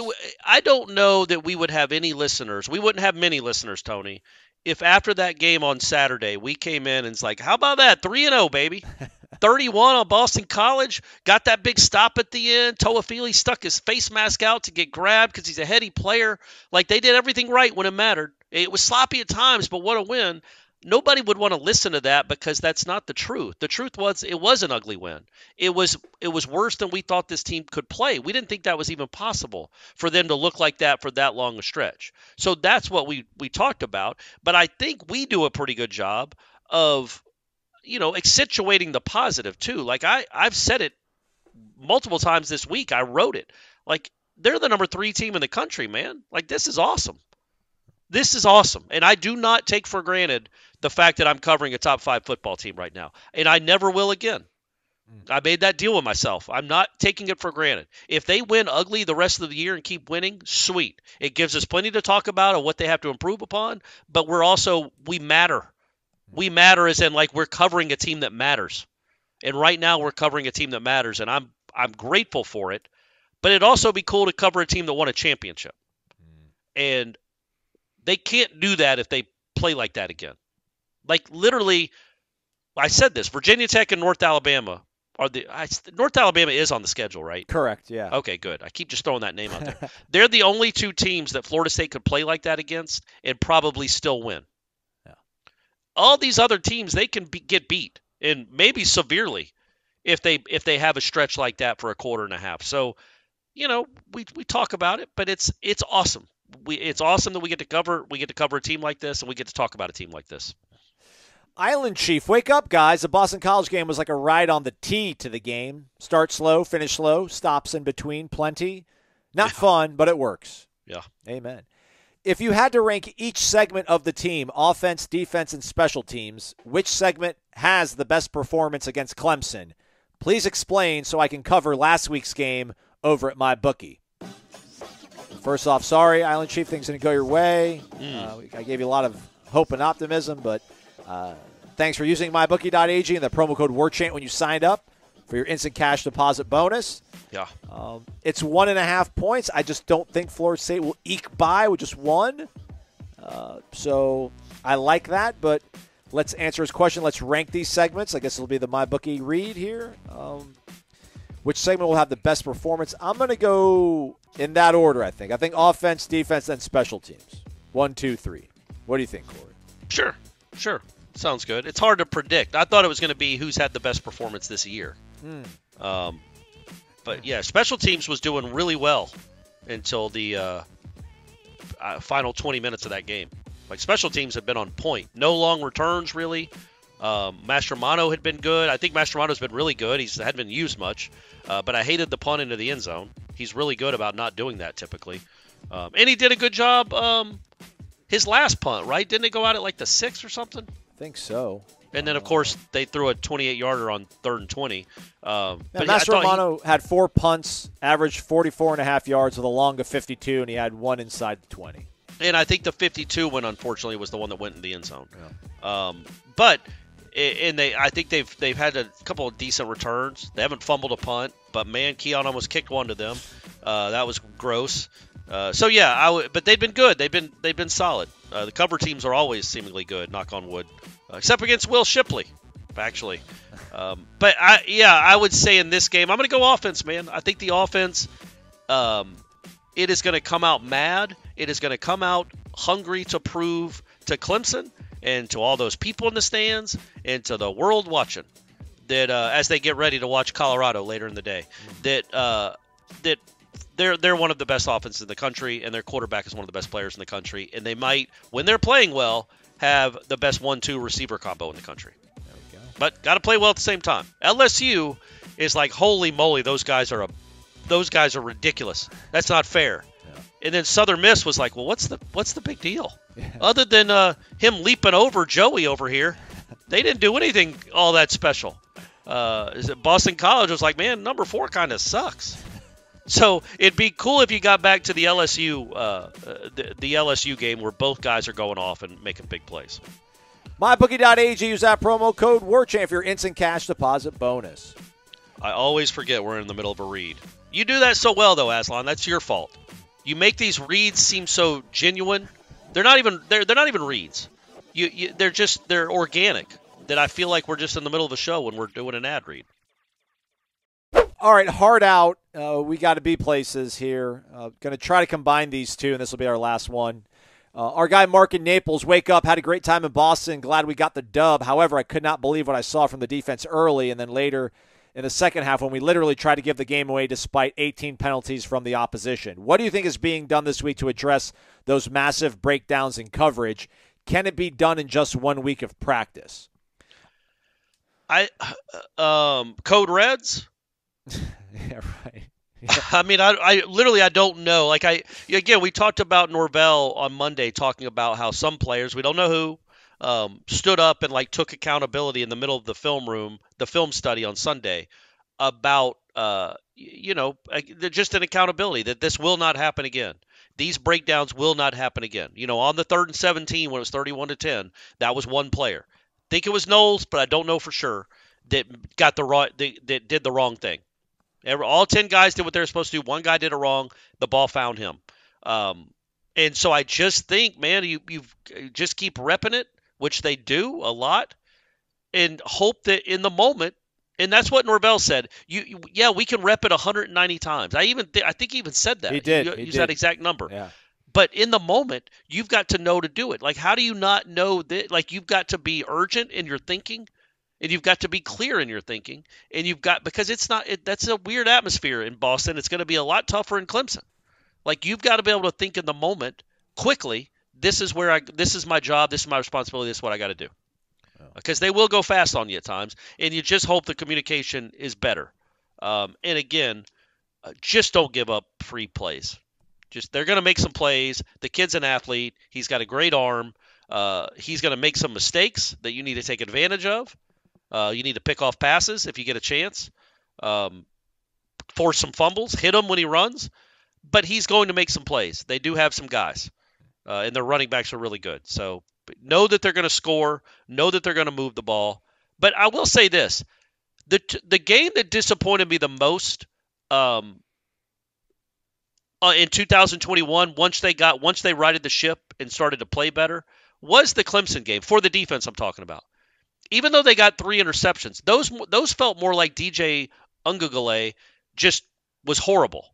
I don't know that we would have any listeners. We wouldn't have many listeners, Tony, if after that game on Saturday we came in and it's like, how about that? 3-0, baby. 31 on Boston College. Got that big stop at the end. Toafili stuck his face mask out to get grabbed because he's a heady player. Like, they did everything right when it mattered. It was sloppy at times, but what a win. Nobody would want to listen to that because that's not the truth. The truth was it was an ugly win. It was worse than we thought this team could play. We didn't think that was even possible for them to look like that for that long a stretch. So that's what we talked about. But I think we do a pretty good job of, accentuating the positive too. Like I've said it multiple times this week. I wrote it. Like, they're the number 3 team in the country, man. Like, this is awesome. This is awesome. And I do not take for granted the fact that I'm covering a top 5 football team right now. And I never will again. I made that deal with myself. I'm not taking it for granted. If they win ugly the rest of the year and keep winning, sweet. It gives us plenty to talk about and what they have to improve upon. But we matter. We matter as in, like, we're covering a team that matters. And right now we're covering a team that matters. And I'm grateful for it. But it'd also be cool to cover a team that won a championship. And they can't do that if they play like that again. Like, literally, I said this, Virginia Tech and North Alabama North Alabama is on the schedule, right? Correct, yeah. Okay, good. I keep just throwing that name out there. They're the only 2 teams that Florida State could play like that against and probably still win. Yeah. All these other teams, they can get beat, and maybe severely. if they have a stretch like that for a quarter and a half. So, we talk about it, but it's awesome. It's awesome that we get to cover a team like this, and we get to talk about a team like this. Island Chief, wake up, guys. The Boston College game was like a ride on the tee to the game. Start slow, finish slow, stops in between, plenty. Not fun, but it works. Yeah. Amen. If you had to rank each segment of the team, offense, defense, and special teams, which segment has the best performance against Clemson? Please explain so I can cover last week's game over at my bookie. First off, sorry, Island Chief, things didn't go your way. I gave you a lot of hope and optimism, but thanks for using mybookie.ag and the promo code WARCHANT when you signed up for your instant cash deposit bonus. Yeah. It's 1.5 points. I just don't think Florida State will eke by with just one. So I like that, but let's answer his question. Let's rank these segments. I guess it'll be the MyBookie read here. Which segment will have the best performance? I'm going to go in that order, I think. I think offense, defense, and special teams. 1, 2, 3. What do you think, Corey? Sure. Sounds good. It's hard to predict. I thought it was going to be who's had the best performance this year. But, yeah, special teams was doing really well until the final 20 minutes of that game. Like, special teams have been on point. No long returns, really. Mastromanno had been good. I think Mastromanno's been really good. He hadn't been used much. But I hated the punt into the end zone. He's really good about not doing that typically. And he did a good job his last punt, right? Didn't it go out at like the 6 or something? I think so. And then, of course, they threw a 28-yarder on 3rd and 20. Mastromanno had 4 punts, averaged 44.5 yards with a long of 52, and he had 1 inside the 20. And I think the 52 one, unfortunately, was the one that went in the end zone. Yeah. I think they've had a couple of decent returns. They haven't fumbled a punt, but man, Keon almost kicked one to them. That was gross. But they've been good. They've been solid. The cover teams are always seemingly good. Knock on wood, except against Will Shipley, actually. I would say in this game, I'm going to go offense, man. I think the offense, it is going to come out mad. It is going to come out hungry to prove to Clemson and to all those people in the stands and to the world watching that as they get ready to watch Colorado later in the day, that they're one of the best offenses in the country, and their quarterback is one of the best players in the country, and they might, when they're playing well, have the best 1-2 receiver combo in the country. There we go. But got to play well at the same time. LSU is like, holy moly, those guys are ridiculous. That's not fair. Yeah. And then Southern Miss was like, well, what's the big deal? Yeah. Other than him leaping over Joey over here, they didn't do anything all that special. Boston College was like, man, number 4 kind of sucks. So it'd be cool if you got back to the LSU the LSU game where both guys are going off and making big plays. MyBookie.ag, use that promo code WARCHANT for your instant cash deposit bonus. I always forget we're in the middle of a read. You do that so well, though, Aslan. That's your fault. You make these reads seem so genuine. They're not even reads. They're organic. That I feel like we're just in the middle of a show when we're doing an ad read. All right, hard out. We got to be places here. Going to try to combine these two, and this will be our last one. Our guy Mark in Naples, wake up, had a great time in Boston. Glad we got the dub. However, I could not believe what I saw from the defense early, and then later in the second half when we literally tried to give the game away despite 18 penalties from the opposition. What do you think is being done this week to address those massive breakdowns in coverage? Can it be done in just 1 week of practice? Code Reds? Yeah, right. Yeah. I mean, I don't know. Again, we talked about Norvell on Monday talking about how some players, we don't know who, stood up and took accountability in the middle of the film study on Sunday about, just an accountability that this will not happen again. These breakdowns will not happen again. On the 3rd and 17 when it was 31-10, that was one player. Think it was Noles, but I don't know for sure that that did the wrong thing. All 10 guys did what they were supposed to do. One guy did it wrong. The ball found him. And so I just think, man, you just keep repping it, which they do a lot, and hope that in the moment, and that's what Norvell said. We can rep it 190 times. I think he even said that. He did. He used that exact number. Yeah. But in the moment, you've got to know to do it. How do you not know that? You've got to be urgent in your thinking. And you've got to be clear in your thinking. And you've got, because that's a weird atmosphere in Boston. It's going to be a lot tougher in Clemson. Like, you've got to be able to think in the moment quickly. This is my job. This is my responsibility. This is what I got to do. Because they will go fast on you at times. And you just hope the communication is better. And again, just don't give up free plays. They're going to make some plays. The kid's an athlete. He's got a great arm. He's going to make some mistakes that you need to take advantage of. You need to pick off passes if you get a chance. Force some fumbles. Hit him when he runs. But he's going to make some plays. They do have some guys. And their running backs are really good. So know that they're going to score. Know that they're going to move the ball. But I will say this. The game that disappointed me the most in 2021, once they righted the ship and started to play better, was the Clemson game, for the defense I'm talking about. Even though they got 3 interceptions, those felt more like DJ Ungugale just was horrible.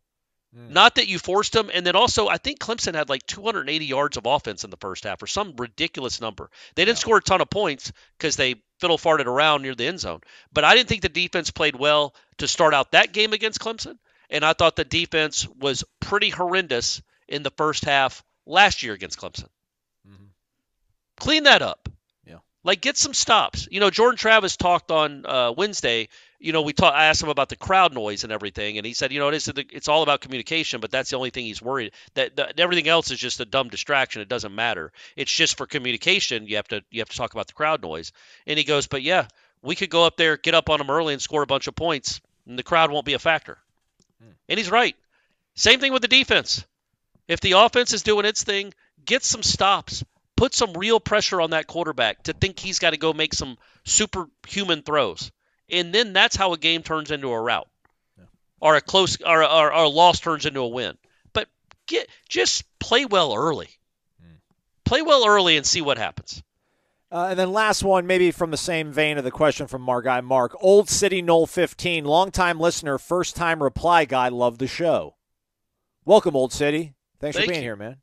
Not that you forced them. And then also, I think Clemson had like 280 yards of offense in the first half or some ridiculous number. They didn't score a ton of points because they fiddle-farted around near the end zone. But I didn't think the defense played well to start out that game against Clemson. And I thought the defense was pretty horrendous in the first half last year against Clemson. Mm-hmm. Clean that up. Yeah. Like, get some stops. Jordan Travis talked on Wednesday. I asked him about the crowd noise and everything, and he said, it's all about communication, but that's the only thing he's worried. That everything else is just a dumb distraction. It doesn't matter. It's just for communication. You have to talk about the crowd noise. And he goes, but yeah, we could go up there, get up on them early, and score a bunch of points, and the crowd won't be a factor. And he's right. Same thing with the defense. If the offense is doing its thing, get some stops. Put some real pressure on that quarterback to think he's got to go make some superhuman throws. And then that's how a game turns into a rout. Yeah. Or a loss turns into a win. But just play well early. Play well early and see what happens. And then last one, maybe from the same vein of the question from our guy Mark. Old City Knoll 15, long-time listener, first-time reply guy, love the show. Welcome, Old City. Thanks for being here, man.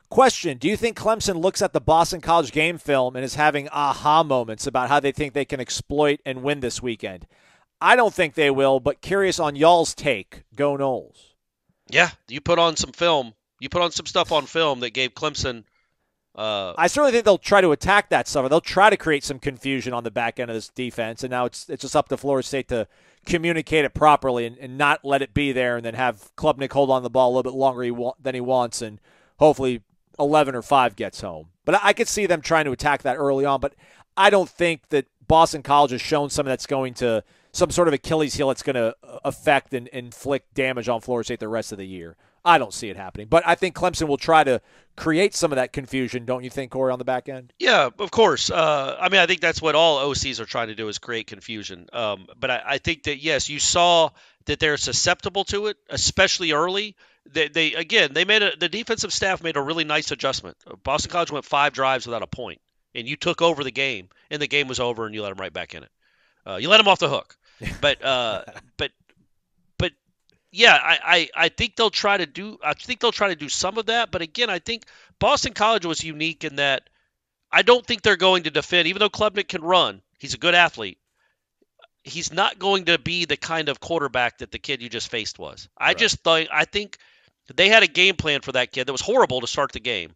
Question, do you think Clemson looks at the Boston College game film and is having aha moments about how they think they can exploit and win this weekend? I don't think they will, but curious on y'all's take. Go Noles. Yeah, you put on some film. You put on some stuff on film that gave Clemson I certainly think they'll try to attack that stuff. They'll try to create some confusion on the back end of this defense, and now it's just up to Florida State to communicate it properly and not let it be there, and then have Klubnik hold on the ball a little bit longer than he wants, and hopefully 11 or 5 gets home. But I could see them trying to attack that early on, but I don't think that Boston College has shown something that's going to some sort of Achilles heel that's going to affect and inflict damage on Florida State the rest of the year. I don't see it happening. But I think Clemson will try to create some of that confusion, don't you think, Corey, on the back end? Yeah, of course. I think that's what all OCs are trying to do is create confusion. But I think that, yes, you saw that they're susceptible to it, especially early. The defensive staff made a really nice adjustment. Boston College went 5 drives without a point, and you took over the game, and the game was over, and you let them right back in it. You let them off the hook. But yeah, I think they'll try to do. I think they'll try to do some of that. But again, I think Boston College was unique in that I don't think they're going to defend. Even though Klubnik can run, he's a good athlete. He's not going to be the kind of quarterback that the kid you just faced was. I think they had a game plan for that kid that was horrible to start the game,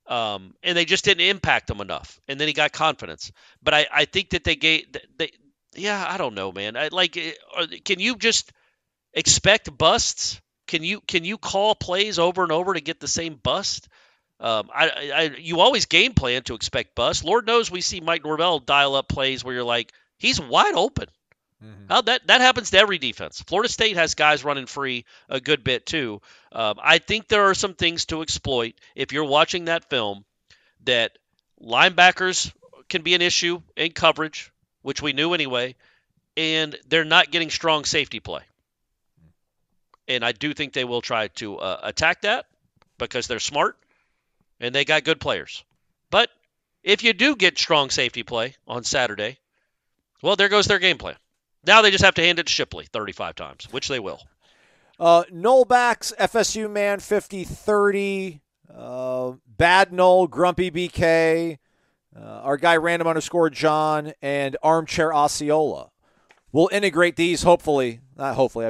and they just didn't impact him enough. And then he got confidence. But I think that I don't know, man. Can you just expect busts? Can you call plays over and over to get the same bust? You always game plan to expect busts. Lord knows we see Mike Norvell dial up plays where you're like, he's wide open. Mm-hmm. That happens to every defense. Florida State has guys running free a good bit too. I think there are some things to exploit if you're watching that film. That linebackers can be an issue in coverage, which we knew anyway, and they're not getting strong safety play. And I do think they will try to attack that because they're smart and they got good players. But if you do get strong safety play on Saturday, well, there goes their game plan. Now they just have to hand it to Shipley 35 times, which they will. Knollbacks, FSU man, 50-30. Bad Knoll, Grumpy BK. our guy random_John, and Armchair Osceola. We'll integrate these, hopefully. Not hopefully,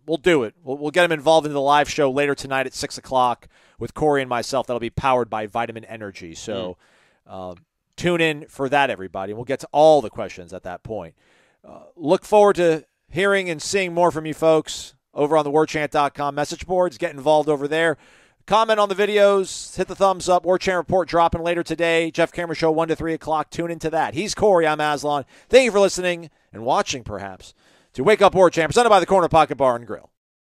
we'll do it. We'll get them involved in the live show later tonight at 6 o'clock with Corey and myself. That'll be powered by Vitamin Energy. So tune in for that, everybody. We'll get to all the questions at that point. Look forward to hearing and seeing more from you folks over on the warchant.com message boards. Get involved over there. Comment on the videos. Hit the thumbs up. Warchant Report dropping later today. Jeff Cameron Show 1 to 3 o'clock. Tune into that. He's Corey. I'm Aslan. Thank you for listening and watching, perhaps, to Wake Up Warchant, presented by the Corner Pocket Bar and Grill.